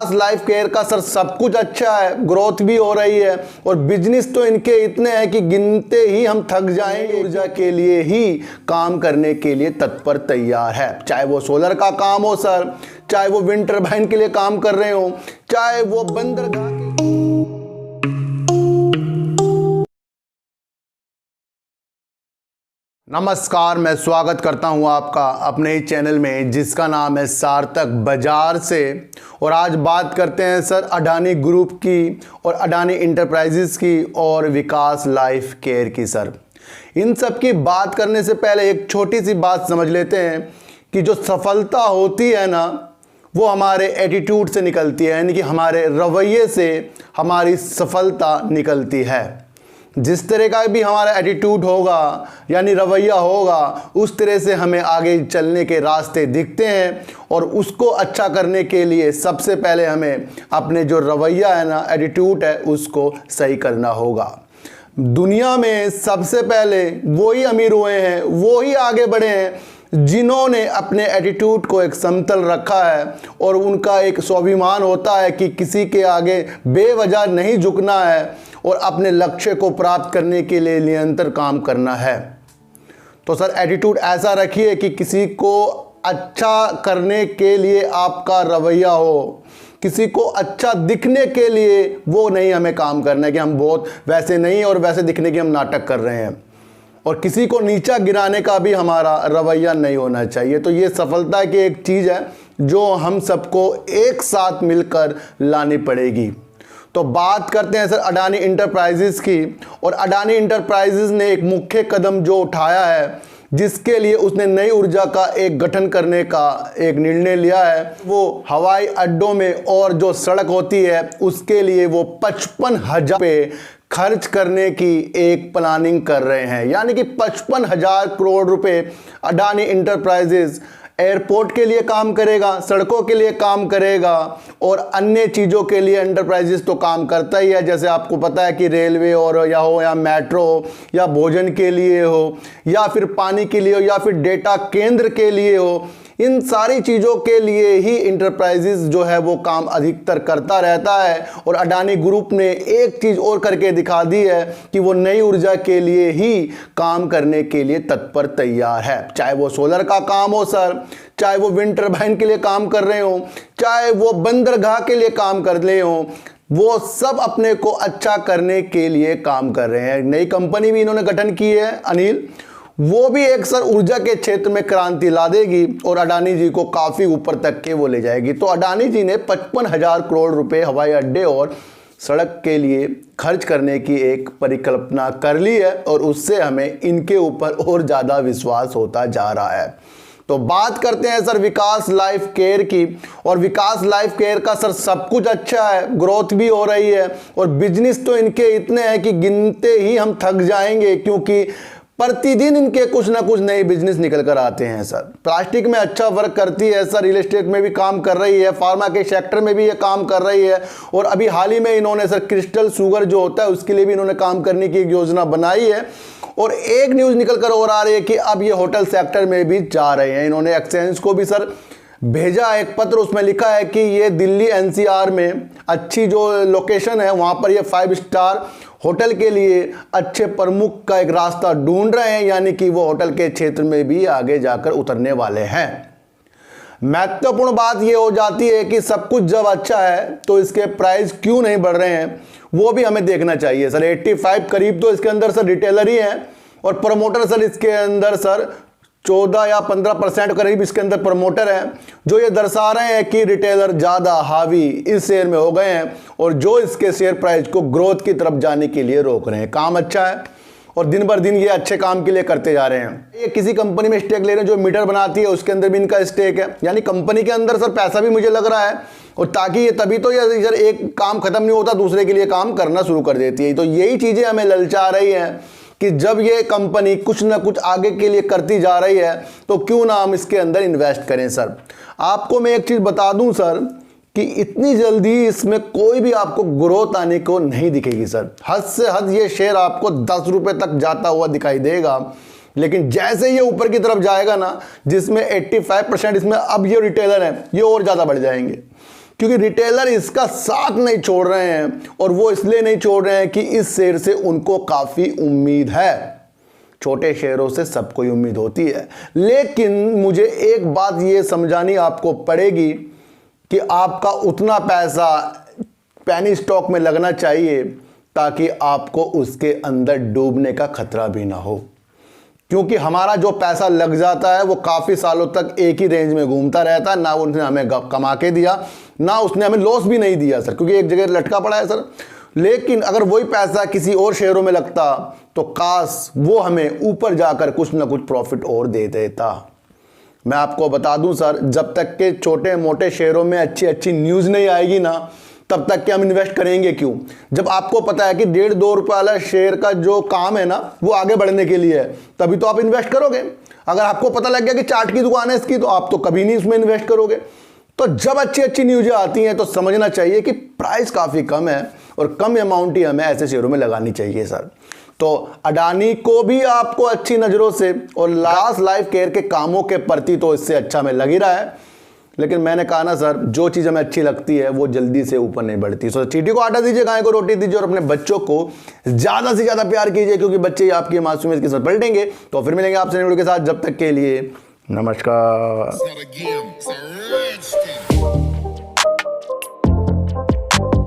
Life care का sir सब कुछ अच्छा है, ग्रोथ भी हो रही है और बिजनेस तो इनके इतने हैं कि गिनते ही हम थक जाएंगे। ऊर्जा के लिए ही काम करने के लिए तत्पर तैयार है, चाहे वो सोलर का काम हो सर, चाहे वो विंड टर्बाइन के लिए काम कर रहे हो, चाहे वो बंदरगाह के। नमस्कार, मैं स्वागत करता हूं आपका अपने ही चैनल में जिसका नाम है सार्थक बाजार से। और आज बात करते हैं सर अडानी ग्रुप की और अडानी इंटरप्राइजेस की और विकास लाइफ केयर की। सर इन सब की बात करने से पहले एक छोटी सी बात समझ लेते हैं कि जो सफलता होती है ना, वो हमारे एटीट्यूड से निकलती है, यानी कि हमारे रवैये से हमारी सफलता निकलती है। जिस तरह का भी हमारा एटीट्यूड होगा यानी रवैया होगा, उस तरह से हमें आगे चलने के रास्ते दिखते हैं। और उसको अच्छा करने के लिए सबसे पहले हमें अपने जो रवैया है ना, एटीट्यूड है, उसको सही करना होगा। दुनिया में सबसे पहले वही अमीर हुए हैं, वो ही आगे बढ़े हैं जिन्होंने अपने एटीट्यूड को एक समतल रखा है और उनका एक स्वाभिमान होता है कि किसी के आगे बेवजह नहीं झुकना है और अपने लक्ष्य को प्राप्त करने के लिए निरंतर काम करना है। तो सर एटीट्यूड ऐसा रखिए कि किसी को अच्छा करने के लिए आपका रवैया हो, किसी को अच्छा दिखने के लिए वो नहीं हमें काम करना है कि हम बहुत वैसे नहीं और वैसे दिखने की हम नाटक कर रहे हैं, और किसी को नीचा गिराने का भी हमारा रवैया नहीं होना चाहिए। तो ये सफलता की एक चीज़ है जो हम सबको एक साथ मिलकर लानी पड़ेगी। तो बात करते हैं सर अडानी इंटरप्राइजेस की। और अडानी इंटरप्राइजेस ने एक मुख्य कदम जो उठाया है, जिसके लिए उसने नई ऊर्जा का एक गठन करने का एक निर्णय लिया है, वो हवाई अड्डों में और जो सड़क होती है उसके लिए वो 55,000 पे खर्च करने की एक प्लानिंग कर रहे हैं। यानी कि 55,000 करोड़ रुपए अडानी इंटरप्राइजेस एयरपोर्ट के लिए काम करेगा, सड़कों के लिए काम करेगा और अन्य चीज़ों के लिए एंटरप्राइजेस तो काम करता ही है। जैसे आपको पता है कि रेलवे और या हो या मेट्रो हो या भोजन के लिए हो या फिर पानी के लिए हो या फिर डेटा केंद्र के लिए हो, इन सारी चीज़ों के लिए ही इंटरप्राइजेस जो है वो काम अधिकतर करता रहता है। और अडानी ग्रुप ने एक चीज़ और करके दिखा दी है कि वो नई ऊर्जा के लिए ही काम करने के लिए तत्पर तैयार है, चाहे वो सोलर का काम हो सर, चाहे वो विंड टर्बाइन के लिए काम कर रहे हो, चाहे वो बंदरगाह के लिए काम कर रहे हो, वो सब अपने को अच्छा करने के लिए काम कर रहे हैं। नई कंपनी भी इन्होंने गठन की है अनिल, वो भी एक सर ऊर्जा के क्षेत्र में क्रांति ला देगी और अडानी जी को काफ़ी ऊपर तक के वो ले जाएगी। तो अडानी जी ने 55,000 करोड़ रुपए हवाई अड्डे और सड़क के लिए खर्च करने की एक परिकल्पना कर ली है और उससे हमें इनके ऊपर और ज़्यादा विश्वास होता जा रहा है। तो बात करते हैं सर विकास लाइफ केयर की। और विकास लाइफ केयर का सर सब कुछ अच्छा है, ग्रोथ भी हो रही है और बिजनेस तो इनके इतने हैं कि गिनते ही हम थक जाएंगे, क्योंकि प्रतिदिन इनके कुछ ना कुछ नए बिजनेस निकल कर आते हैं। सर प्लास्टिक में अच्छा वर्क करती है सर, रियल एस्टेट में भी काम कर रही है, फार्मा के सेक्टर में भी ये काम कर रही है और अभी हाल ही में इन्होंने सर क्रिस्टल शुगर जो होता है उसके लिए भी इन्होंने काम करने की एक योजना बनाई है। और एक न्यूज़ निकल कर और आ रही है कि अब ये होटल सेक्टर में भी जा रहे हैं। इन्होंने एक्सचेंज को भी सर भेजा एक पत्र, उसमें लिखा है कि ये दिल्ली एनसीआर में अच्छी जो लोकेशन है वहाँ पर ये 5 स्टार होटल के लिए अच्छे प्रमुख का एक रास्ता ढूंढ रहे हैं, यानी कि वो होटल के क्षेत्र में भी आगे जाकर उतरने वाले हैं। महत्वपूर्ण बात ये हो जाती है कि सब कुछ जब अच्छा है तो इसके प्राइस क्यों नहीं बढ़ रहे हैं, वो भी हमें देखना चाहिए। सर 85 करीब तो इसके अंदर सर रिटेलर ही हैं और प्रमोटर सर इसके अंदर सर 14 या 15% करीब इसके अंदर प्रमोटर हैं, जो ये दर्शा रहे हैं कि रिटेलर ज़्यादा हावी इस शेयर में हो गए हैं और जो इसके शेयर प्राइस को ग्रोथ की तरफ जाने के लिए रोक रहे हैं। काम अच्छा है और दिन भर दिन ये अच्छे काम के लिए करते जा रहे हैं। ये किसी कंपनी में स्टेक ले रहे हैं जो मीटर बनाती है, उसके अंदर भी इनका स्टेक है, यानी कंपनी के अंदर सर पैसा भी मुझे लग रहा है। और ताकि ये तभी तो यार एक काम खत्म नहीं होता दूसरे के लिए काम करना शुरू कर देती है। तो यही चीज़ें हमें ललचा रही हैं कि जब ये कंपनी कुछ ना कुछ आगे के लिए करती जा रही है तो क्यों ना हम इसके अंदर इन्वेस्ट करें। सर आपको मैं एक चीज़ बता दूं सर कि इतनी जल्दी इसमें कोई भी आपको ग्रोथ आने को नहीं दिखेगी। सर हद से हद ये शेयर आपको 10 रुपये तक जाता हुआ दिखाई देगा, लेकिन जैसे ये ऊपर की तरफ जाएगा ना, जिसमें 85% इसमें अब ये रिटेलर हैं, ये और ज़्यादा बढ़ जाएंगे। क्योंकि रिटेलर इसका साथ नहीं छोड़ रहे हैं, और वो इसलिए नहीं छोड़ रहे हैं कि इस शेयर से उनको काफ़ी उम्मीद है। छोटे शेयरों से सबको ही उम्मीद होती है, लेकिन मुझे एक बात ये समझानी आपको पड़ेगी कि आपका उतना पैसा पेनी स्टॉक में लगना चाहिए ताकि आपको उसके अंदर डूबने का खतरा भी ना हो। क्योंकि हमारा जो पैसा लग जाता है वो काफ़ी सालों तक एक ही रेंज में घूमता रहता है, ना उसने हमें कमा के दिया, ना उसने हमें लॉस भी नहीं दिया सर, क्योंकि एक जगह लटका पड़ा है सर। लेकिन अगर वही पैसा किसी और शेयरों में लगता तो काश वो हमें ऊपर जाकर कुछ ना कुछ प्रॉफिट और दे देता। मैं आपको बता दूं सर, जब तक के छोटे मोटे शेयरों में अच्छी अच्छी न्यूज़ नहीं आएगी ना, तब तक के हम इन्वेस्ट करेंगे क्यों? जब आपको पता है कि 1.5-2 रुपये वाला शेयर का जो काम है ना वो आगे बढ़ने के लिए है, तभी तो आप इन्वेस्ट करोगे। अगर आपको पता लग गया कि चाट की दुकान है इसकी, तो आप तो कभी नहीं उसमें इन्वेस्ट करोगे। तो जब अच्छी अच्छी न्यूज़ें आती हैं तो समझना चाहिए कि प्राइस काफ़ी कम है और कम अमाउंट ही हमें ऐसे शेयरों में लगानी चाहिए सर। तो अडानी को भी आपको अच्छी नज़रों से, और लास्ट लाइफ केयर के कामों के प्रति तो इससे अच्छा में लग ही रहा है। लेकिन मैंने कहा ना सर, जो चीज़ हमें अच्छी लगती है वो जल्दी से ऊपर नहीं बढ़ती। सो चींटी को आटा दीजिए, गाय को रोटी दीजिए, और अपने बच्चों को ज़्यादा से ज़्यादा प्यार कीजिए, क्योंकि बच्चे ही आपकी मासूमियत के साथ पलटेंगे। तो फिर मिलेंगे आपसे वीडियो के साथ, जब तक के लिए नमस्कार।